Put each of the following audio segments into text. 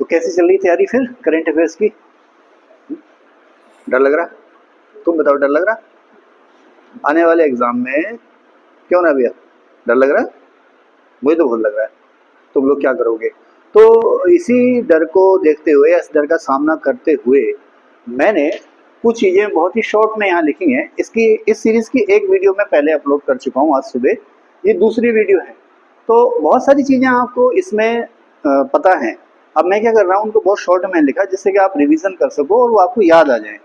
तो कैसी चल रही तैयारी फिर करंट अफेयर्स की? डर लग रहा? तुम बताओ, डर लग रहा आने वाले एग्जाम में? क्यों ना भैया, डर लग रहा है? मुझे तो बहुत लग रहा है। तुम लोग क्या करोगे? तो इसी डर को देखते हुए, इस डर का सामना करते हुए मैंने कुछ चीज़ें बहुत ही शॉर्ट में यहाँ लिखी हैं। इसकी इस सीरीज़ की एक वीडियो मैं पहले अपलोड कर चुका हूँ आज सुबह, ये दूसरी वीडियो है। तो बहुत सारी चीज़ें आपको इसमें पता हैं। अब मैं क्या कर रहा हूँ, उनको बहुत शॉर्ट में लिखा जिससे कि आप रिवीजन कर सको और वो आपको याद आ जाए,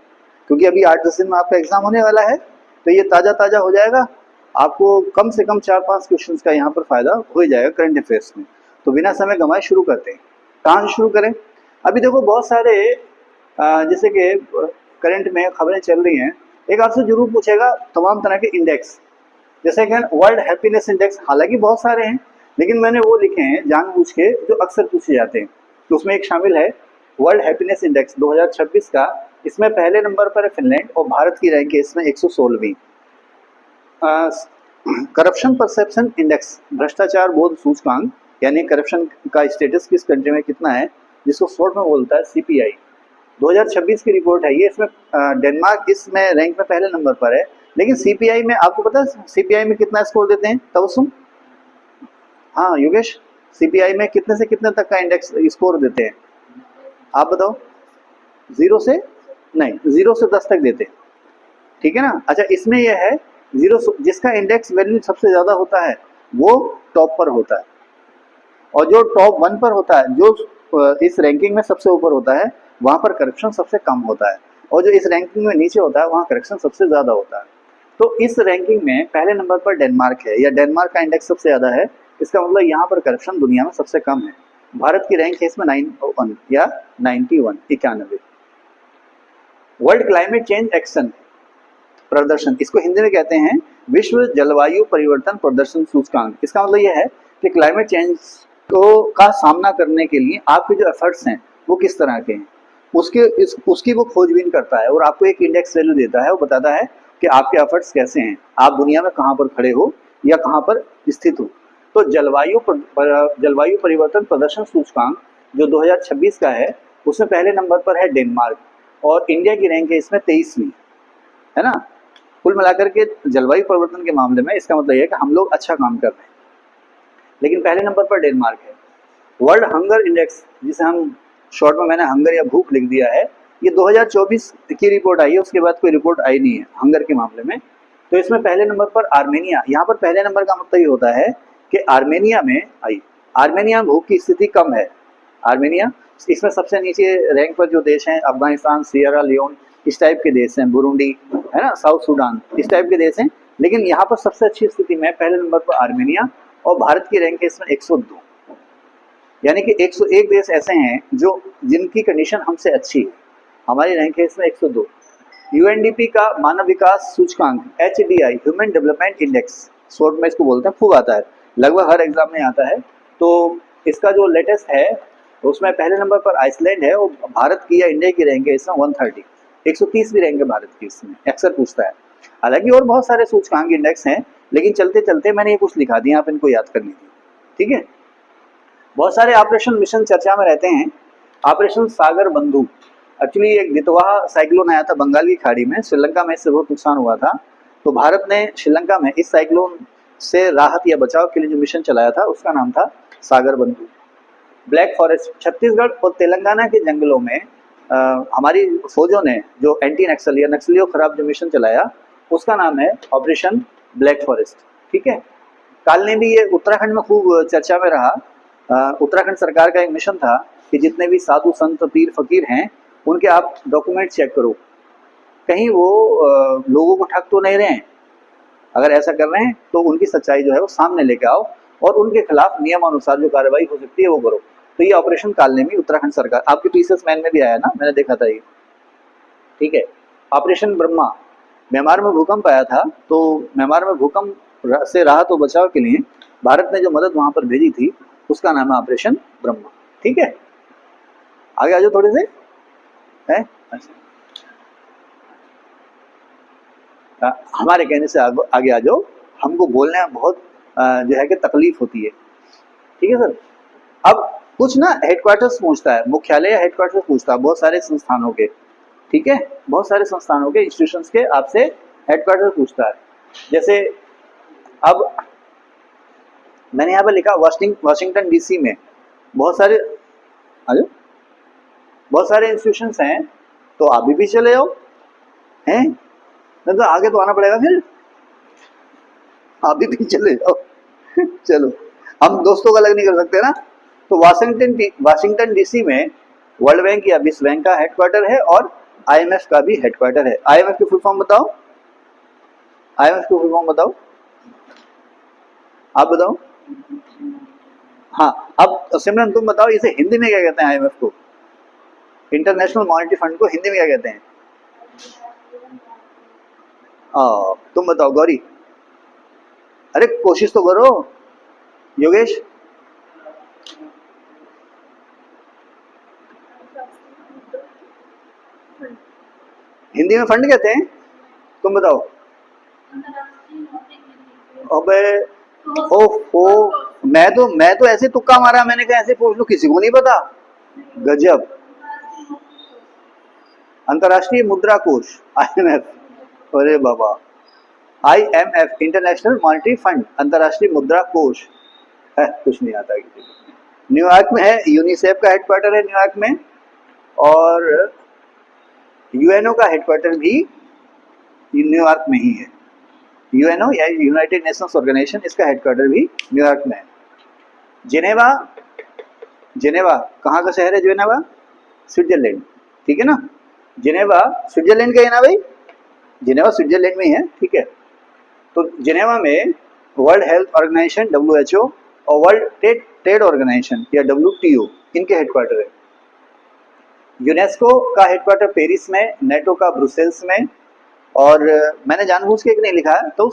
क्योंकि अभी 8-10 दिन में आपका एग्ज़ाम होने वाला है, तो ये ताज़ा ताज़ा हो जाएगा। आपको कम से कम 4-5 क्वेश्चंस का यहाँ पर फ़ायदा हो ही जाएगा करंट अफेयर्स में। तो बिना समय गंवाए शुरू करते हैं। कहाँ से शुरू करें? अभी देखो बहुत सारे जैसे कि करंट में खबरें चल रही हैं। एक आपसे जरूर पूछेगा तमाम तरह के इंडेक्स, जैसे कि वर्ल्ड हैप्पीनेस इंडेक्स, हालांकि बहुत सारे हैं, लेकिन मैंने वो लिखे हैं जानबूझ के जो अक्सर पूछे जाते हैं। तो उसमें एक शामिल है वर्ल्ड हैप्पीनेस इंडेक्स 2026 का। इसमें पहले नंबर पर है फिनलैंड और भारत की रैंक है इसमें 116वीं। करप्शन परसेप्शन इंडेक्स, भ्रष्टाचार बोध सूचकांक, यानी करप्शन का स्टेटस किस कंट्री में कितना है, जिसको शॉर्ट में बोलता है सीपीआई, 2026 की रिपोर्ट है ये। इसमें डेनमार्क इसमें रैंक में पहले नंबर पर है। लेकिन सीपीआई में आपको पता है सीपीआई में कितना स्कोर देते हैं तबसुम? हाँ योगेश, सीपीआई में कितने से कितने तक का इंडेक्स स्कोर देते हैं आप बताओ? 0 से नहीं, 0 से 10 तक देते हैं, ठीक है ना? अच्छा, इसमें यह है 0 जिसका इंडेक्स वैल्यू सबसे ज़्यादा होता है वो टॉप पर होता है, और जो टॉप 1 पर होता है, जो इस रैंकिंग में सबसे ऊपर होता है, वहाँ पर करप्शन सबसे कम होता है, और जो इस रैंकिंग में नीचे होता है वहाँ करप्शन सबसे ज़्यादा होता है। तो इस रैंकिंग में पहले नंबर पर डेनमार्क है, या डेनमार्क का इंडेक्स सबसे ज़्यादा है। इसका मतलब यहाँ पर करप्शन दुनिया में सबसे कम है। भारत की रैंक है इसमें 91 या 91 वर्ल्ड क्लाइमेट चेंज एक्शन प्रदर्शन, इसको हिंदी में कहते हैं विश्व जलवायु परिवर्तन प्रदर्शन सूचकांक। इसका मतलब यह है कि क्लाइमेट चेंज को का सामना करने के लिए आपके जो एफर्ट्स हैं वो किस तरह के हैं, उसकी वो खोजबीन करता है और आपको एक इंडेक्स वैल्यू देता है। वो बताता है कि आपके एफर्ट्स कैसे हैं, आप दुनिया में कहाँ पर खड़े हो या कहाँ पर स्थित हो। तो जलवायु परिवर्तन प्रदर्शन सूचकांक जो 2026 का है, उसमें पहले नंबर पर है डेनमार्क, और इंडिया की रैंक है इसमें 23वीं, है ना? कुल मिलाकर के जलवायु परिवर्तन के मामले में इसका मतलब यह है कि हम लोग अच्छा काम कर रहे हैं। लेकिन पहले नंबर पर डेनमार्क है। वर्ल्ड हंगर इंडेक्स, जिसे हम शॉर्ट में मैंने हंगर या भूख लिख दिया है, ये 2024 की रिपोर्ट आई है, उसके बाद कोई रिपोर्ट आई नहीं है हंगर के मामले में। तो इसमें पहले नंबर पर आर्मेनिया। यहाँ पर पहले नंबर का मतलब ये होता है कि आर्मेनिया में आर्मेनिया में भूख की स्थिति कम है। आर्मेनिया, इसमें सबसे नीचे रैंक पर जो देश हैं अफगानिस्तान, सियरा लियोन, इस टाइप के देश हैं, बुरुंडी, है ना, साउथ सूडान, इस टाइप के देश हैं। लेकिन यहाँ पर सबसे अच्छी स्थिति में पहले नंबर पर आर्मेनिया, और भारत की रैंक है इसमें 102, यानी कि 101 देश ऐसे हैं जो जिनकी कंडीशन हमसे अच्छी है। हमारी रैंक है इसमें 102। यूएनडीपी का मानव विकास सूचकांक HDI, human development index, short में इसको बोलते हैं, खूब आता है, लगभग हर एग्जाम में आता है। तो इसका जो लेटेस्ट है उसमें पहले नंबर पर आइसलैंड है, और भारत की या इंडिया की रैंक है इसमें 130, 130वीं रैंक है भारत की इसमें, अक्सर पूछता है। हालांकि और बहुत सारे सूचकांक इंडेक्स हैं, लेकिन चलते चलते मैंने ये कुछ लिखा दिया, आप इनको याद कर लीजिए, ठीक है? बहुत सारे ऑपरेशन मिशन चर्चा में रहते हैं। ऑपरेशन सागर बंधु, एक्चुअली एक दितवाह साइक्लोन आया था बंगाल की खाड़ी में, श्रीलंका में इससे बहुत नुकसान हुआ था। तो भारत ने श्रीलंका में इस साइक्लोन से राहत या बचाव के लिए जो मिशन चलाया था उसका नाम था सागर बंधु। ब्लैक फॉरेस्ट, छत्तीसगढ़ और तेलंगाना के जंगलों में हमारी फौजों ने जो एंटी नक्सल या नक्सलियों खिलाफ जो मिशन चलाया उसका नाम है ऑपरेशन ब्लैक फॉरेस्ट, ठीक है? काल ने भी ये उत्तराखंड में खूब चर्चा में रहा। उत्तराखंड सरकार का एक मिशन था कि जितने भी साधु संत पीर फकीर हैं उनके आप डॉक्यूमेंट चेक करो, कहीं वो लोगों को ठग तो नहीं रहे हैं। अगर ऐसा कर रहे हैं तो उनकी सच्चाई जो है वो सामने लेके आओ, और उनके खिलाफ नियमानुसार जो कार्रवाई हो सकती है वो करो। तो ये ऑपरेशन कालनेमी उत्तराखंड सरकार, आपके पीसीएस मैन में भी आया ना, मैंने देखा था ये, ठीक है? ऑपरेशन ब्रह्मा, म्यांमार में भूकंप आया था, तो म्यांमार में भूकंप से राहत और बचाव के लिए भारत ने जो मदद वहां पर भेजी थी उसका नाम है ऑपरेशन ब्रह्मा, ठीक है? आगे आ जाओ थोड़े से, है हमारे कहने से आगे आ जाओ, हमको बोलने में बहुत जो है कि तकलीफ होती है, ठीक है सर? अब कुछ ना हेडक्वार्टर्स पूछता है, मुख्यालय या हेडक्वार्टर्स पूछता है बहुत सारे संस्थानों के, ठीक है, बहुत सारे संस्थानों के, इंस्टीट्यूशंस के आपसे हेडक्वार्टर पूछता है। जैसे अब मैंने यहाँ पर लिखा वाशिंगटन डीसी में बहुत सारे, अरे बहुत सारे इंस्टीट्यूशंस हैं, तो आप भी चले जाओ, हैं नहीं तो आगे तो आना पड़ेगा, फिर आप भी चले जाओ चलो, हम दोस्तों का अलग नहीं कर सकते ना। तो वाशिंगटन डीसी में वर्ल्ड बैंक या विश्व बैंक का हेडक्वार्टर है और आईएमएफ का भी हेडक्वार्टर है। आईएमएफ की फुल फॉर्म बताओ, आईएमएफ की फुल फॉर्म बताओ, आप बताओ। हाँ, अब सिमरन तुम बताओ इसे हिंदी में क्या कहते हैं, आईएमएफ को, इंटरनेशनल मॉनेटरी फंड को हिंदी में क्या कहते हैं? तुम बताओ गौरी, अरे कोशिश तो करो। योगेश, हिंदी में फंड कहते हैं, तुम बताओ। अबे ओहो, मैं तो ऐसे तुक्का मारा, मैंने कहा ऐसे पूछ लो, किसी को नहीं पता। गजब, अंतर्राष्ट्रीय मुद्रा कोष, आईएमएफ। अरे बाबा, आईएमएफ इंटरनेशनल मॉनेटरी फंड, अंतर्राष्ट्रीय मुद्रा कोष है, कुछ नहीं आता किसी को। न्यूयॉर्क में है, यूनिसेफ का हेडक्वार्टर है न्यूयॉर्क में, और यूएनओ का हेडक्वार्टर भी न्यूयॉर्क में ही है। यूएनओ या यूनाइटेड नेशंस ऑर्गेनाइजेशन, इसका हेडक्वार्टर भी न्यूयॉर्क में है। जेनेवा, जेनेवा कहाँ का शहर है? जेनेवा स्विट्जरलैंड, ठीक है ना। जेनेवा स्विट्जरलैंड का है ना भाई, जेनेवा स्विट्जरलैंड में ही है, ठीक है। तो जेनेवा में वर्ल्ड हेल्थ ऑर्गेनाइजेशन WHO और वर्ल्ड ट्रेड ऑर्गेनाइजेशन या WTO, इनके हेडक्वार्टर है। यूनेस्को का हेडक्वार्टर पेरिस में, नेटो का ब्रुसेल्स में, और मैंने जानबूझ के नहीं लिखा है तो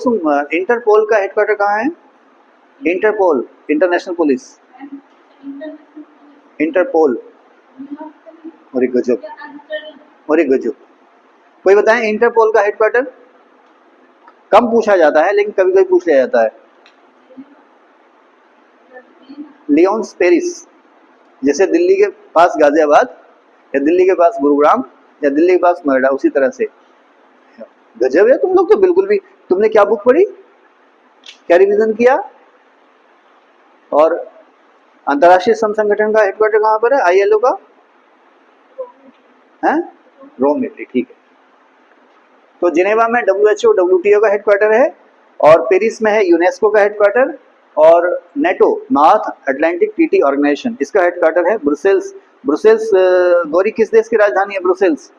इंटरपोल का हेडक्वार्टर कहाँ है? Interpol, international police, Interpol. और एक गजब, और एक गजब, कोई बताएं इंटरपोल का हेडक्वार्टर? कम पूछा जाता है लेकिन कभी कभी पूछ लिया जाता है। लियोन्स पेरिस, जैसे दिल्ली के पास गाजियाबाद, या दिल्ली के पास गुरुग्राम, या दिल्ली के पास नोएडा, उसी तरह से। गजब है तुम लोग तो बिल्कुल भी। तुमने क्या बुक पढ़ी, क्या रिवीजन किया? और अंतर्राष्ट्रीय श्रम संगठन का हेडक्वार्टर कहाँ पर है, ILO का है? रोम में, ठीक है। तो जिनेवा में WHO WTO का हेडक्वार्टर है, और पेरिस में है यूनेस्को का हेडक्वार्टर, और NATO North Atlantic Treaty Organization, इसका हेडक्वार्टर है ब्रुसेल्स। ब्रुसेल्स गौरी किस देश की राजधानी है ब्रुसेल्स?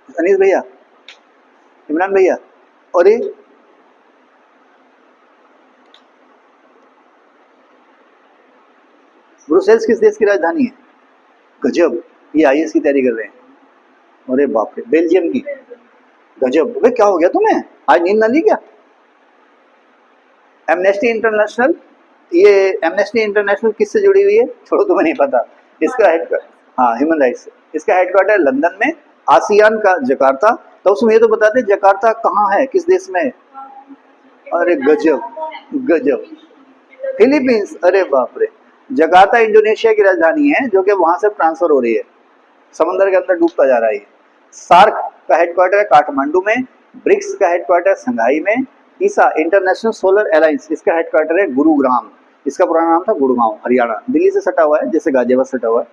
अनीस भैया, इमरान भैया, और ये ब्रुसेल्स किस देश की राजधानी है? गजब, ये IAS की तैयारी कर रहे हैं। अरे बाप रे, बेल्जियम की। गजब, भाई क्या हो गया तुम्हें, आज नींद ना ली क्या? एमनेस्टी इंटरनेशनल, ये एमनेस्टी इंटरनेशनल किससे जुड़ी हुई है? छोड़ो, तुम्हें नहीं पता। इसका हेडक्वार्टर, हाँ, ह्यूमन राइट्स, इसका हेडक्वार्टर लंदन में, आसियान का जकार्ता। तो उसमें ये तो बताते जकार्ता कहाँ है, किस देश में है? अरे गजब, गजब, फिलीपींस। अरे बाप रे, जकार्ता इंडोनेशिया की राजधानी है, जो कि वहां से ट्रांसफर हो रही है, समंदर के अंदर डूबता जा रहा है। सार्क का हेडक्वार्टर है काठमांडू में, ब्रिक्स का हेडक्वार्टर संघाई में, ईसा इंटरनेशनल सोलर अलायंस, इसका हेडक्वार्टर है गुरुग्राम, इसका पुराना नाम था गुड़गांव, हरियाणा, दिल्ली से सटा हुआ है, जैसे गाजियाबाद सटा हुआ है।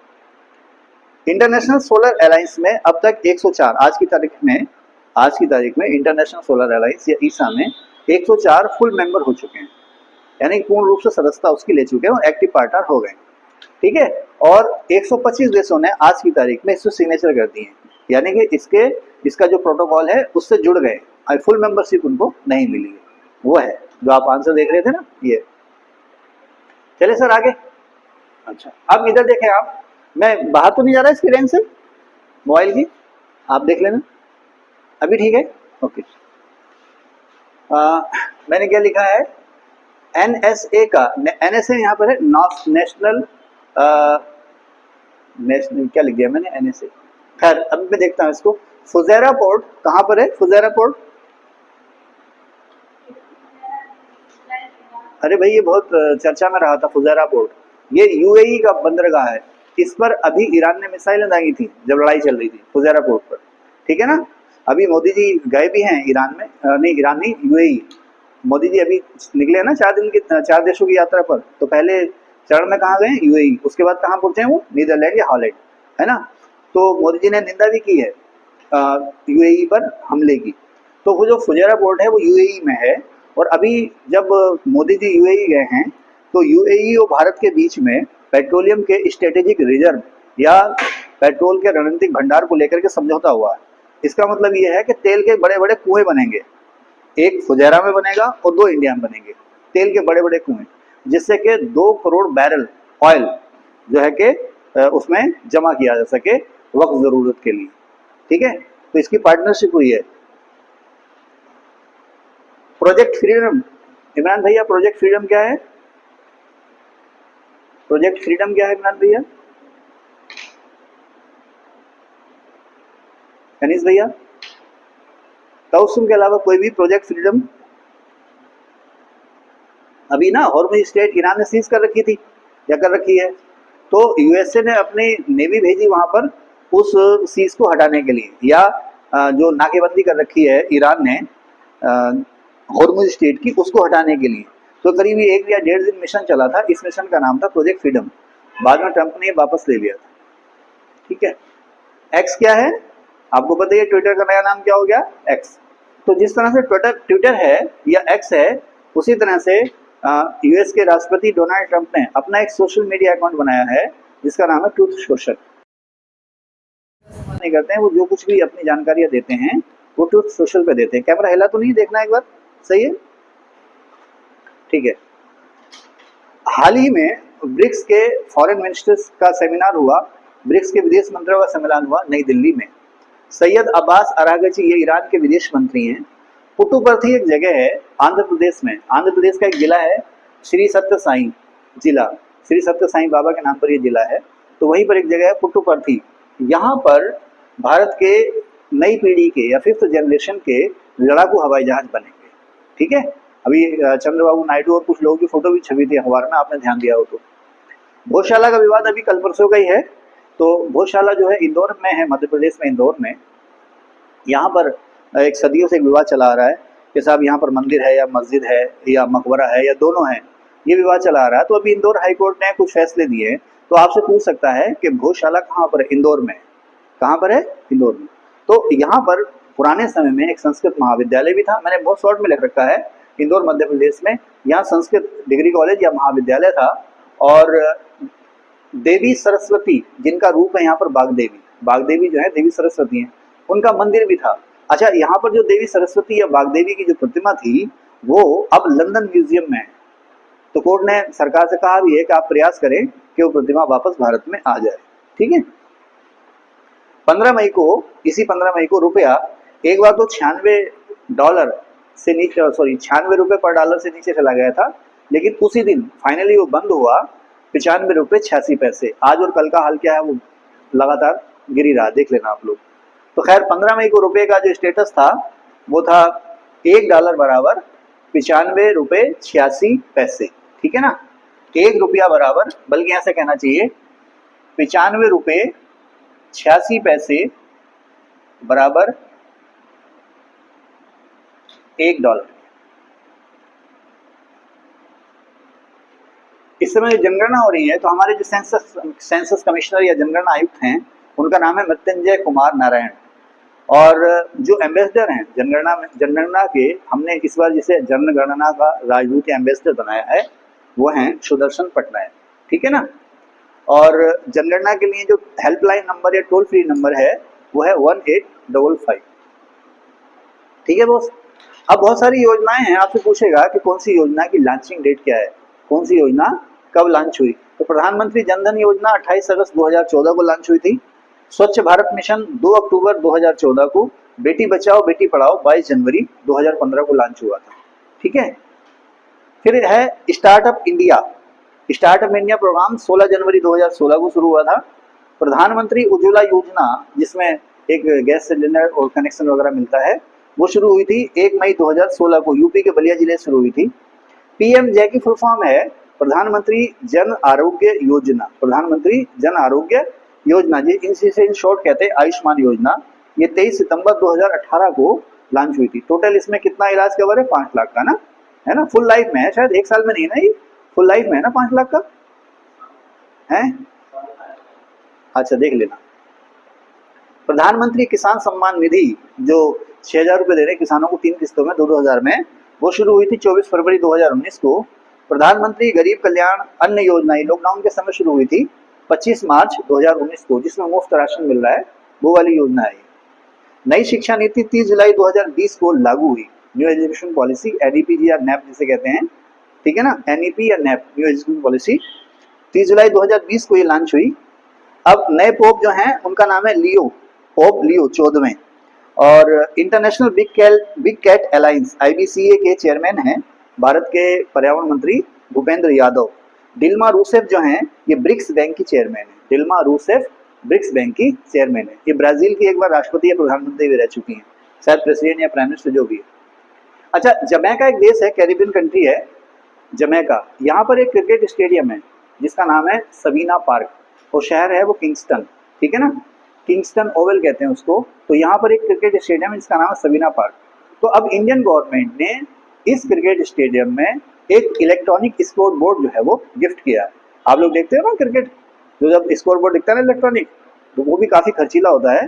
इंटरनेशनल सोलर अलायंस में अब तक 104, आज की तारीख में इंटरनेशनल सोलर अलायंस या ईसा में 104 फुल मेंबर हो चुके हैं, यानी पूर्ण रूप से सदस्यता उसकी ले चुके हैं और एक्टिव पार्टनर हो गए, ठीक है। और 125 देशों ने आज की तारीख में इसको सिग्नेचर कर दिए, यानी कि इसका जो प्रोटोकॉल है उससे जुड़ गए, फुल मेंबरशिप उनको नहीं मिली है। वो है जो आप आंसर देख रहे थे ना, ये। चले सर आगे। अच्छा, अब इधर देखें आप, मैं बाहर तो नहीं जा रहा इसकी रेंज से मोबाइल की, आप देख लेना, अभी ठीक है, ओके। मैंने क्या लिखा है, NSA का, NSA यहाँ पर है नेशनल, क्या लिख दिया मैंने, NSA। खैर अब मैं देखता हूँ इसको। फुजेरा पोर्ट कहाँ पर है? फुजेरा पोर्ट अरे भाई ये बहुत चर्चा में रहा था फुजैरा पोर्ट, ये यूएई का बंदरगाह है। इस पर अभी ईरान ने मिसाइलें दागी थी जब लड़ाई चल रही थी फुजैरा पोर्ट पर, ठीक है ना। अभी मोदी जी गए भी हैं ईरान में, नहीं ईरान नहीं, यूएई। मोदी जी अभी निकले हैं ना 4 दिन की, 4 देशों की यात्रा पर। तो पहले चरण में कहाँ गए? यूएई। उसके बाद कहाँ पहुंचे हैं वो? नीदरलैंड या हॉलैंड, है ना। तो मोदी जी ने निंदा भी की है यूएई पर हमले की। तो वो जो फुजैरा पोर्ट है वो यूएई में है। और अभी जब मोदी जी यूएई गए हैं तो यूएई और भारत के बीच में पेट्रोलियम के स्ट्रेटेजिक रिजर्व या पेट्रोल के रणनीतिक भंडार को लेकर के समझौता हुआ है। इसका मतलब ये है कि तेल के बड़े बड़े कुएं बनेंगे, एक फुजैरा में बनेगा और 2 इंडिया में बनेंगे, तेल के बड़े बड़े कुएं, जिससे कि 2 करोड़ बैरल ऑयल जो है कि उसमें जमा किया जा सके वक्त जरूरत के लिए, ठीक है। तो इसकी पार्टनरशिप हुई है। प्रोजेक्ट फ्रीडम, इमरान भैया प्रोजेक्ट फ्रीडम क्या है? प्रोजेक्ट फ्रीडम क्या है इमरान भैया? अनीस भैया, ताउसुम के अलावा कोई भी प्रोजेक्ट फ्रीडम? अभी ना हॉर्मुज स्ट्रेट ईरान ने सीज कर रखी थी या कर रखी है, तो यूएसए ने अपनी नेवी भेजी वहां पर उस सीज को हटाने के लिए, या जो नाकेबंदी कर रखी है ईरान ने हॉर्मुज स्ट्रेट की, उसको हटाने के लिए। तो करीब 1 या 1.5 दिन मिशन चला था। इस मिशन का नाम था प्रोजेक्ट फ्रीडम। बाद में ट्रंप ने वापस ले लिया था, ठीक है। एक्स क्या है आपको पता है? ट्विटर का नया नाम क्या हो गया? एक्स। तो जिस तरह से ट्विटर है या एक्स है, उसी तरह से यूएस के राष्ट्रपति डोनाल्ड ट्रंप ने अपना एक सोशल मीडिया अकाउंट बनाया है जिसका नाम है ट्रूथ सोशल। नहीं करते हैं, वो जो कुछ भी अपनी जानकारियां देते हैं वो ट्रूथ सोशल पे देते हैं। कैमरा हिला तो नहीं, देखना एक बार, सही है, ठीक है। हाल ही में ब्रिक्स के फॉरेन मिनिस्टर्स का सेमिनार हुआ, ब्रिक्स के विदेश मंत्रियों का सम्मेलन हुआ नई दिल्ली में। सैयद अब्बास अरागची ये ईरान के विदेश मंत्री हैं। पुट्टुपर्थी एक जगह है आंध्र प्रदेश में, आंध्र प्रदेश का एक जिला है श्री सत्य साई जिला, श्री सत्य साई बाबा के नाम पर यह जिला है। तो वहीं पर एक जगह है पुट्टुपर्थी, यहाँ पर भारत के नई पीढ़ी के या 5th जनरेशन के लड़ाकू हवाई जहाज बनेंगे, ठीक है। अभी चंद्रबाबू नायडू और कुछ लोगों की फोटो भी छपी थी अखबार में, आपने ध्यान दिया हो तो। भोजशाला का विवाद अभी कल परसों का ही है। तो भोजशाला जो है इंदौर में है, मध्य प्रदेश में इंदौर में। यहाँ पर एक सदियों से एक विवाद चला आ रहा है कि साहब यहाँ पर मंदिर है या मस्जिद है या मकबरा है या दोनों है, ये विवाद चला आ रहा है। तो अभी इंदौर हाईकोर्ट ने कुछ फैसले दिए हैं। तो आपसे पूछ सकता है कि भोजशाला कहाँ पर है? इंदौर में। कहाँ पर है? इंदौर में। तो यहाँ पर पुराने समय में एक संस्कृत महाविद्यालय भी था, मैंने बहुत शॉर्ट में लिख रखा है, इंदौर मध्य प्रदेश में। यहाँ संस्कृत डिग्री कॉलेज या महाविद्यालय था। और देवी सरस्वती जिनका रूप है यहाँ पर बागदेवी, बागदेवी जो है देवी सरस्वती है, उनका मंदिर भी था। अच्छा, यहाँ पर जो देवी सरस्वती या बागदेवी की जो प्रतिमा थी वो अब लंदन म्यूजियम में है। तो कोर्ट ने सरकार से कहा भी है कि आप प्रयास करें कि वो प्रतिमा वापस भारत में आ जाए, ठीक है। 15 मई को, इसी 15 मई को रुपया एक बार तो $96 से नीचे, सॉरी $96 पर डॉलर से नीचे चला गया था। लेकिन उसी दिन फाइनली वो बंद हुआ $95.86। आज और कल का हाल क्या है वो लगातार गिर ही रहा, देख लेना आप लोग। तो खैर 15 मई को रुपये का जो स्टेटस था वो था $1 बराबर $95.86, ठीक है ना। ₹1 बराबर, बल्कि ऐसे कहना चाहिए $95.86 बराबर $1। इस समय जनगणना हो रही है तो हमारे जो सेंसस कमिश्नर या जनगणना आयुक्त हैं उनका नाम है मृत्युंजय कुमार नारायण। और जो एम्बेसडर हैं जनगणना के, हमने इस बार जिसे जनगणना का राजदूत एम्बेसडर बनाया है वो हैं सुदर्शन पटनायक, ठीक है ना। और जनगणना के लिए जो हेल्पलाइन नंबर या टोल फ्री नंबर है वो है 1855, ठीक है बॉस। अब बहुत सारी योजनाएं हैं, आपसे पूछेगा कि कौन सी योजना की लॉन्चिंग डेट क्या है, कौन सी योजना कब लॉन्च हुई। तो प्रधानमंत्री जनधन योजना 28 अगस्त 2014 को लॉन्च हुई थी। स्वच्छ भारत मिशन 2 अक्टूबर 2014 को। बेटी बचाओ बेटी पढ़ाओ 22 जनवरी 2015 को लॉन्च हुआ था, ठीक है। फिर है startup India, startup India program 16 जनवरी 2016 को शुरू हुआ था। प्रधानमंत्री उज्ज्वला योजना जिसमें एक गैस सिलेंडर और कनेक्शन वगैरह मिलता है, वो शुरू हुई थी 1 मई 2016 को, यूपी के बलिया जिले से शुरू हुई थी। पीएमजे की फुल फॉर्म है प्रधानमंत्री जन आरोग्य योजना। प्रधानमंत्री जन आरोग्य योजना, जी इनसे इन शॉर्ट कहते हैं आयुष्मान योजना। ये 23 सितंबर 2018 को लॉन्च हुई थी। टोटल इसमें कितना इलाज कवर है? 5 लाख का ना, है ना। फुल लाइफ में है, शायद 1 साल में नहीं है ना, ये फुल लाइफ में है ना 5 लाख का है। अच्छा देख लेना। प्रधानमंत्री किसान सम्मान निधि जो 6,000 रुपये दे रहे किसानों को 3 किस्तों में 2-2 हज़ार में, वो शुरू हुई थी 24 फरवरी 2019 को। प्रधानमंत्री गरीब कल्याण अन्न योजना ये लॉकडाउन के समय शुरू हुई थी 25 मार्च 2019 को, जिसमें मुफ्त राशन मिल रहा है, वो वाली योजना है। नई शिक्षा नीति 30 जुलाई 2020 को लागू हुई। न्यू एजुकेशन पॉलिसी, एनईपी या नैप जिसे कहते हैं, ठीक है ना, एनईपी या नैप, न्यू एजुकेशन पॉलिसी 30 जुलाई 2020 को ये लॉन्च हुई। अब नए पोप जो हैं उनका नाम है लियो, पोप लियो 14वें, और international big cat alliance IBCA के चेयरमैन हैं भारत के पर्यावरण मंत्री भूपेंद्र यादव। डिल्मा रूसेफ जो हैं ये ब्रिक्स बैंक की चेयरमैन है। डिल्मा रूसेफ ब्रिक्स बैंक की चेयरमैन है। ये ब्राजील की एक बार राष्ट्रपति या प्रधानमंत्री भी रह चुकी हैं, शायद प्रेसिडेंट या प्राइम मिनिस्टर जो भी है। अच्छा, जमैका एक देश है, कैरिबियन कंट्री है जमैका। यहाँ पर एक क्रिकेट स्टेडियम है जिसका नाम है सबीना पार्क, और शहर है वो किंगस्टन, ठीक है ना, किंगस्टन ओवल कहते हैं उसको। तो यहाँ पर एक क्रिकेट स्टेडियम है जिसका नाम है सबीना पार्क। तो अब इंडियन गवर्नमेंट ने इस क्रिकेट स्टेडियम में एक इलेक्ट्रॉनिक स्कोर बोर्ड जो है वो गिफ्ट किया है। आप लोग देखते हो ना क्रिकेट, जो जब स्कोर बोर्ड दिखता है ना इलेक्ट्रॉनिक, तो वो भी काफ़ी खर्चीला होता है।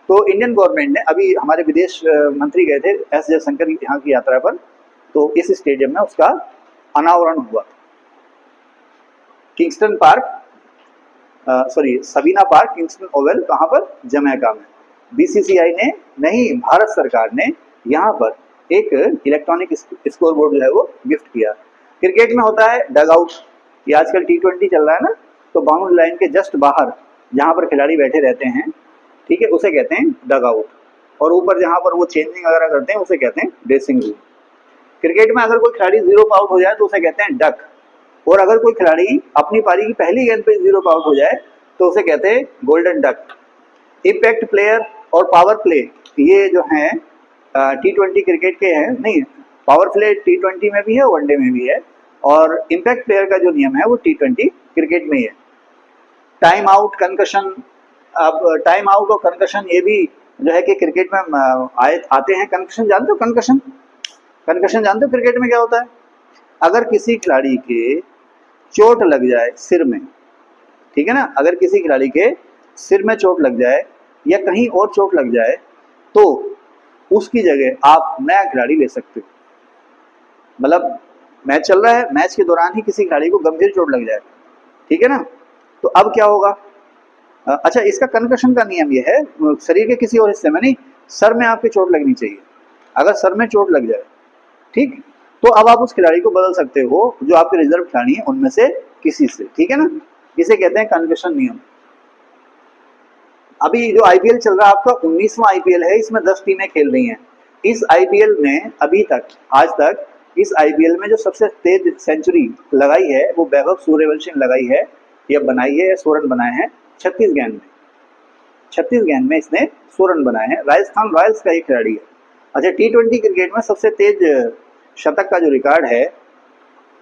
तो इंडियन गवर्नमेंट ने, अभी हमारे विदेश मंत्री गए थे एस जयशंकर यहाँ की यात्रा पर, तो इस स्टेडियम में उसका अनावरण हुआ। Kingston park, Sabina park, Kingston Oval, कहाँ पर? जमैका में। BCCI ने, नहीं भारत सरकार ने यहाँ पर एक इलेक्ट्रॉनिक स्कोर बोर्ड जो है वो गिफ्ट किया। क्रिकेट में होता है डग आउट, ये आजकल T20 चल रहा है ना, तो बाउंड्री लाइन के जस्ट बाहर जहाँ पर खिलाड़ी बैठे रहते हैं, ठीक है, उसे कहते हैं डग आउट। और ऊपर जहाँ पर वो चेंजिंग वगैरह करते हैं उसे कहते हैं ड्रेसिंग रूम। क्रिकेट में अगर कोई खिलाड़ी 0 पर आउट हो जाए तो उसे कहते हैं डक, और अगर कोई खिलाड़ी अपनी पारी की पहली गेंद पे 0 पर आउट हो जाए तो उसे कहते हैं गोल्डन डक। इम्पैक्ट प्लेयर और पावर प्ले ये जो हैं T20 क्रिकेट के हैं, नहीं पावर प्ले T20 में भी है, वनडे में भी है, और इम्पैक्ट प्लेयर का जो नियम है वो T20 क्रिकेट में ही है। टाइम आउट, कंकशन, अब टाइम आउट और कंकशन ये भी जो है कि क्रिकेट में आते हैं। कंकशन जानते हो? कंकशन, कंकशन जानते हो क्रिकेट में क्या होता है? अगर किसी खिलाड़ी के चोट लग जाए सिर में, ठीक है ना, अगर किसी खिलाड़ी के सिर में चोट लग जाए या कहीं और चोट लग जाए तो उसकी जगह आप नया खिलाड़ी ले सकते हो। मतलब मैच चल रहा है, मैच के दौरान ही किसी खिलाड़ी को गंभीर चोट लग जाए, ठीक है ना, तो अब क्या होगा? अच्छा, इसका कंकशन का नियम ये है, शरीर के किसी और हिस्से में नहीं, सर में आपके चोट लगनी चाहिए। अगर सर में चोट लग जाए, ठीक, तो अब आप उस खिलाड़ी को बदल सकते हो जो आपके रिजर्व खिलाड़ी हैं उनमें से किसी से, ठीक है ना। इसे कहते हैं कंकशन नियम। अभी जो IPL चल रहा है आपका 19वां IPL है, इसमें 10 टीमें खेल रही हैं। इस IPL में अभी तक, आज तक इस IPL में जो सबसे तेज सेंचुरी लगाई है वो वैभव सूर्यवंशी ने लगाई है, या बनाई है, या 100 रन बनाए हैं 36 गेंद में। 36 गेंद में इसने 100 रन बनाए हैं। राजस्थान रॉयल्स का एक खिलाड़ी है। अच्छा, T20 क्रिकेट में सबसे तेज शतक का जो रिकॉर्ड है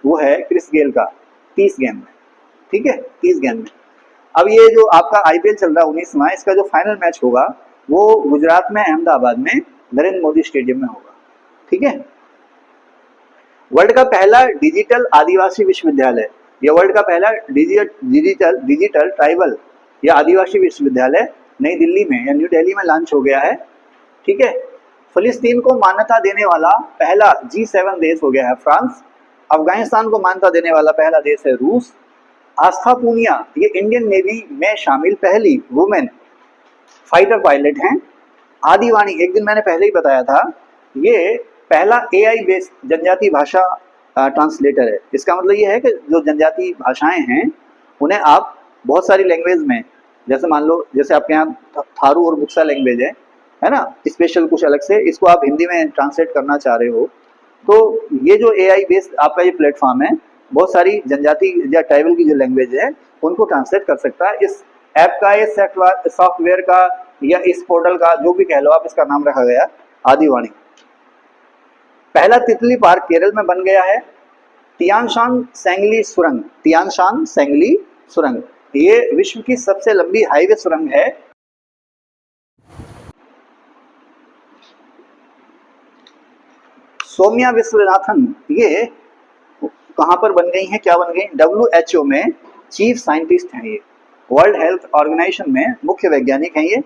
वो है क्रिस गेल का, 30 गेंद में, ठीक है, 30 गेंद में। अब ये जो आपका IPL चल रहा है 19वां, इसका जो फाइनल मैच होगा वो गुजरात में अहमदाबाद में नरेंद्र मोदी स्टेडियम में होगा, ठीक है। वर्ल्ड का पहला डिजिटल आदिवासी विश्वविद्यालय, या वर्ल्ड का पहला डिजिटल ट्राइबल या आदिवासी विश्वविद्यालय नई दिल्ली में या न्यू दिल्ली में लॉन्च हो गया है, ठीक है। फिलिस्तीन को मान्यता देने वाला पहला G7 देश हो गया है फ्रांस। अफगानिस्तान को मान्यता देने वाला पहला देश है रूस। आस्था पूनिया ये इंडियन नेवी में शामिल पहली वुमेन फाइटर पायलट हैं। आदिवाणी, एक दिन मैंने पहले ही बताया था, ये पहला AI बेस्ड जनजाति भाषा ट्रांसलेटर है। इसका मतलब ये है कि जो जनजाति भाषाएं हैं उन्हें आप बहुत सारी लैंग्वेज में, जैसे मान लो जैसे आपके यहाँ थारू और बुक्सा लैंग्वेज है ना, स्पेशल कुछ अलग से, इसको आप हिंदी में ट्रांसलेट करना चाह रहे हो, तो ये जो AI बेस्ड आपका ये प्लेटफॉर्म है बहुत सारी जनजाति या ट्राइबल की जो लैंग्वेज है उनको ट्रांसलेट कर सकता है। इस ऐप का, इस सॉफ्टवेयर का या इस पोर्टल का, जो भी कह लो आप, इसका नाम रखा गया आदिवाणी। पहला तितली पार्क केरल में बन गया है। तियानशान सेंगली सुरंग, तियानशान सेंगली सुरंग, ये विश्व की सबसे लंबी हाईवे सुरंग है। सौम्या विश्वनाथन, ये कहां पर बन गई हैं, क्या बन गई? WHO में चीफ साइंटिस्ट हैं ये, वर्ल्ड हेल्थ ऑर्गेनाइजेशन में मुख्य वैज्ञानिक हैं ये।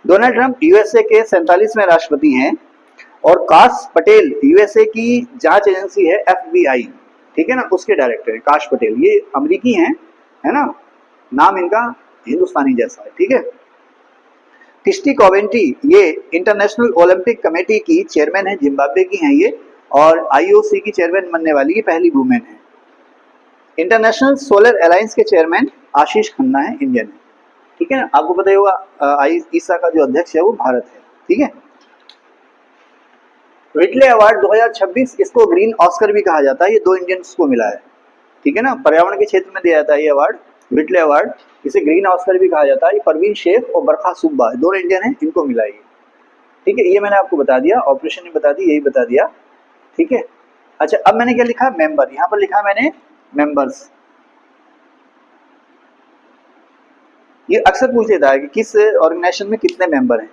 डोनाल्ड ट्रंप यूएसए के 47वें राष्ट्रपति हैं। और काश पटेल यूएसए की जांच एजेंसी है FBI, ठीक है ना, उसके डायरेक्टर है काश पटेल, ये अमेरिकी हैं, है ना, नाम इनका हिंदुस्तानी जैसा है, ठीक है। क्रिस्टी कोवेंटी, ये इंटरनेशनल ओलंपिक कमेटी की चेयरमैन है, जिम्बाब्वे की हैं ये, और IOC की चेयरमैन बनने वाली ये पहली वुमेन है। इंटरनेशनल सोलर अलायंस के चेयरमैन आशीष खन्ना है, इंडियन है, ठीक है ना। आपको पता ही होगा ईसा का जो अध्यक्ष है वो भारत है, ठीक है। व्हिटले अवार्ड 2026, इसको ग्रीन ऑस्कर भी कहा जाता है, ये 2 इंडियंस को मिला है, ठीक है ना, पर्यावरण के क्षेत्र में दिया जाता है ये अवार्ड, व्हिटले अवार्ड, इसे ग्रीन ऑस्कर भी कहा जाता है। ये परवीन शेख और बरखा सुब्बा, 2 इंडियन हैं, इनको मिला ये, ठीक है। ये मैंने आपको बता दिया, ऑपरेशन ने बता दी, यही बता दिया, ठीक है। अच्छा, अब मैंने क्या लिखा? मेंबर, यहाँ पर लिखा मैंने मेंबर्स। ये अक्सर पूछ लेता है कि किस ऑर्गेनाइजेशन में कितने मेंबर हैं।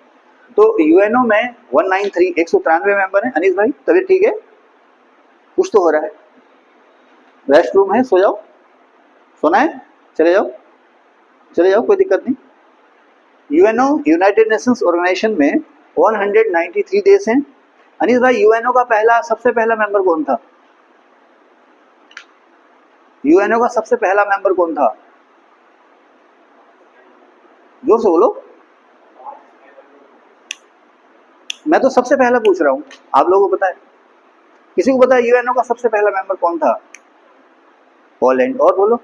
तो यूएनओ में 193 193 मेंबर हैं। अनीस भाई तबीयत ठीक है? कुछ तो हो रहा है, रेस्ट रूम है, सो जाओ, सोना है, चले जाओ, चले जाओ, कोई दिक्कत नहीं। यूएनओ यूनाइटेड नेशंस ऑर्गेनाइजेशन में 193 देश हैं। अनीस भाई, यूएनओ का सबसे पहला मेंबर कौन था? यूएनओ का सबसे पहला मेंबर कौन था? जोर से बोलो, मैं तो सबसे पहला पूछ रहा हूँ, आप लोगों को पता है? किसी को पता है यूएनओ का सबसे पहला मेंबर कौन था? पोलैंड। और बोलो।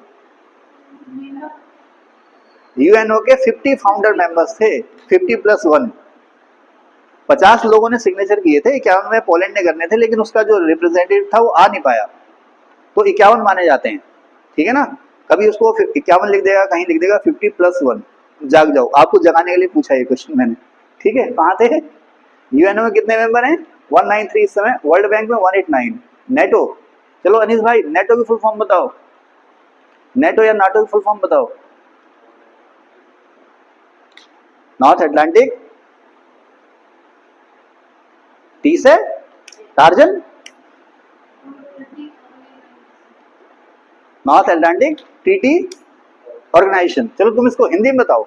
यूएनओ के 50 फाउंडर मेंबर्स थे, 50+1, 50 लोगों ने सिग्नेचर किए थे, 51 में पोलैंड ने करने थे, लेकिन उसका जो रिप्रेजेंटेटिव था वो आ नहीं पाया, तो 51 माने जाते हैं, ठीक है ना। कभी उसको 51 लिख देगा, कहीं लिख देगा 50+1, जाग जाओ, आपको जगाने के लिए पूछा ये क्वेश्चन मैंने, ठीक है। कहाँ थे? यूएनओ में कितने मेंबर हैं? 193 इस समय, वर्ल्ड बैंक में 189। नेटो, चलो अनीस भाई नेटो की फुल फॉर्म बताओ, नेटो या नाटो की फुल फॉर्म बताओ। नॉर्थ अटलांटिक, टी से Tarzan, North Atlantic Treaty Organization. चलो तुम इसको हिंदी में बताओ।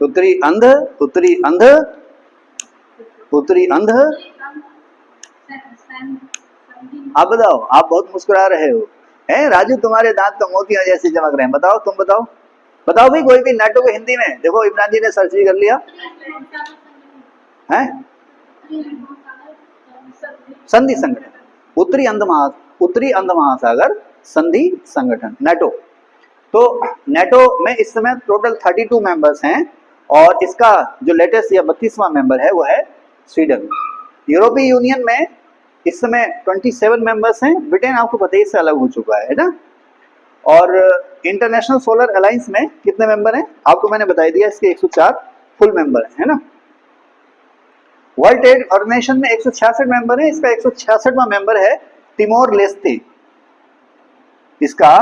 उत्तरी अंध, उत्तरी अंध, उत्तरी अंध, आप बताओ, आप बहुत मुस्कुरा रहे हो, हैं राजू, तुम्हारे दांत तो मोतियों जैसे चमक रहे हैं। बताओ, तुम बताओ, बताओ भाई, कोई भी नेटो को हिंदी में। देखो इमरान जी ने सर्च भी कर लिया है। संधि संगठन, उत्तरी अंध महासागर संधि संगठन, नेटो। तो नेटो में इस समय टोटल 32 मेंबर्स हैं, और इसका जो लेटेस्ट या 32वां मेंबर है वो है स्वीडन। यूरोपीय यूनियन में इस समय 27 मेंबर्स हैं, ब्रिटेन आपको पता ही इससे अलग हो चुका है ना। और इंटरनेशनल सोलर अलायंस में कितने मेंबर हैं आपको मैंने बता दिया, इसके 104 फुल मेंबर है ना। वर्ल्ड ट्रेड ऑर्गेनाइजेशन में 166 मेंबर है, इसका 166वां मेंबर है तिमोर लेस्ते, इसका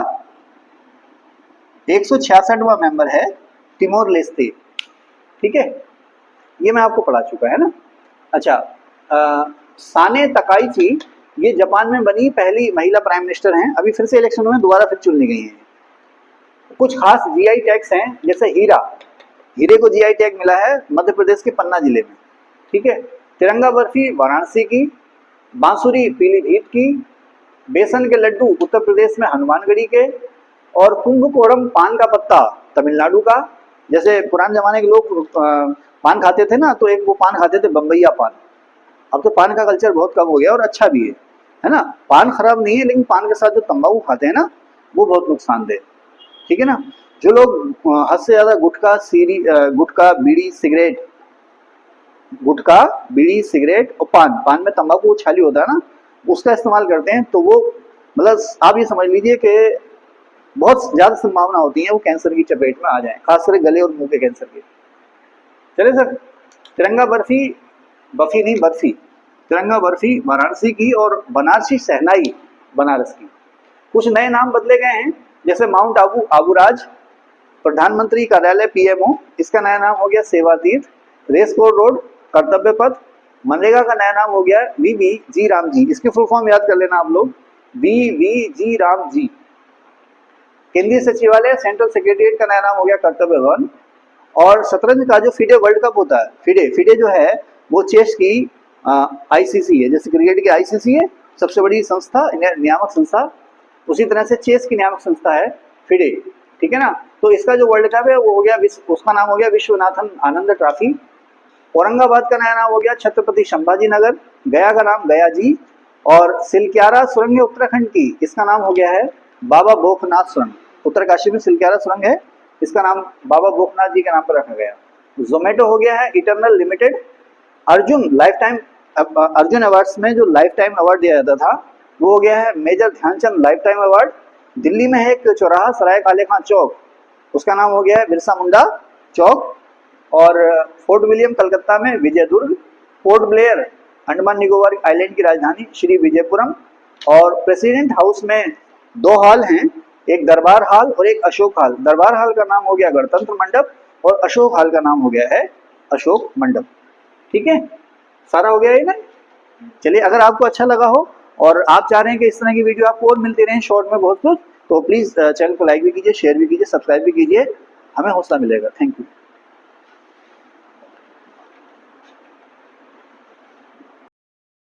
166वां मेंबर है तिमोर लेस्ते, ठीक है। ये मैं आपको पढ़ा चुका है ना। अच्छा, साने तकाइची, ये जापान में बनी पहली महिला प्राइम मिनिस्टर हैं, अभी फिर से इलेक्शन में दोबारा फिर चुनी गई हैं। कुछ खास जीआई टैग्स हैं, जैसे हीरे को जीआई टैग मिला है मध्य प्रदेश के पन्ना जिले में, ठीक है। तिरंगा बर्फी वाराणसी की, बांसुरी पीलीभीत की, बेसन के लड्डू उत्तर प्रदेश में हनुमानगढ़ी के, और कुंभकोणम पान का पत्ता तमिलनाडु का। जैसे पुराने जमाने के लोग पान खाते थे ना, तो एक वो पान खाते थे बम्बईया पान। अब तो पान का कल्चर बहुत कम हो गया, और अच्छा भी है ना। पान खराब नहीं है, लेकिन पान के साथ जो तंबाकू खाते हैं ना, वो बहुत नुकसानदेह, ठीक है ना। जो लोग हद से ज्यादा गुटखा बीड़ी सिगरेट और पान में तंबाकू छाली होता है ना, उसका इस्तेमाल करते हैं, तो वो मतलब आप ये समझ लीजिए कि बहुत ज्यादा संभावना होती है वो कैंसर की चपेट में आ जाए, खासकर गले और मुंह के कैंसर की। चले सर। तिरंगा बर्फी, बर्फी नहीं बर्फी, तिरंगा बर्फी वाराणसी की और बनारसी शहनाई बनारस की। कुछ नए नाम बदले गए हैं, जैसे माउंट आबू आबूराज, प्रधानमंत्री कार्यालय पीएमओ, इसका नया नाम हो गया सेवा तीर्थ, रेस कोर्स रोड कर्तव्य पथ, मनरेगा का नया नाम हो गया वी जी राम जी, इसकी फुल फॉर्म याद कर लेना आप लोग, वी जी राम जी। केंद्रीय सचिवालय सेंट्रल सेक्रेटरिएट का नया नाम हो गया कर्तव्य भवन। और शतरंज का जो फिडे वर्ल्ड कप होता है, फिडे फिडे जो है वो चेस की आईसीसी है, जैसे क्रिकेट की आईसीसी है सबसे बड़ी संस्था, नियामक संस्था, उसी तरह से चेस की नियामक संस्था है फिडे, ठीक है ना। तो इसका जो वर्ल्ड कप है वो हो गया, उसका नाम हो गया विश्वनाथन आनंद ट्रॉफी। औरंगाबाद का नया नाम हो गया छत्रपति संभाजी नगर, गया का नाम गया जी, और सिलक्यारा सुरंग है उत्तराखंड की, इसका नाम हो गया है बाबा भूखनाथ सुरंग। उत्तरकाशी में सिलक्यारा सुरंग है, इसका नाम बाबा भूखनाथ जी के नाम पर रखा गया। जोमेटो हो गया है eternal limited. Arjun life time, Arjun awards में जो लाइफ टाइम अवार्ड दिया जाता था वो हो गया है major Dhyanchand lifetime award. Delhi में है एक चौराहा सराय काले खां चौक, उसका नाम हो गया है बिरसा मुंडा चौक। और फोर्ट विलियम कलकत्ता में Vijay Durg, Port Blair Andaman Nicobar island की राजधानी श्री विजयपुरम। और प्रेसिडेंट हाउस में दो हॉल हैं, एक दरबार हॉल और एक अशोक हॉल। दरबार हॉल का नाम हो गया गणतंत्र मंडप और अशोक हॉल का नाम हो गया है अशोक मंडप। ठीक है, सारा हो गया है ना। चलिए, अगर आपको अच्छा लगा हो और आप चाह रहे हैं कि इस तरह की वीडियो आपको और मिलती रहे शॉर्ट में बहुत कुछ, तो प्लीज चैनल को लाइक भी कीजिए, शेयर भी कीजिए, सब्सक्राइब भी कीजिए, हमें हौसला मिलेगा। Thank you.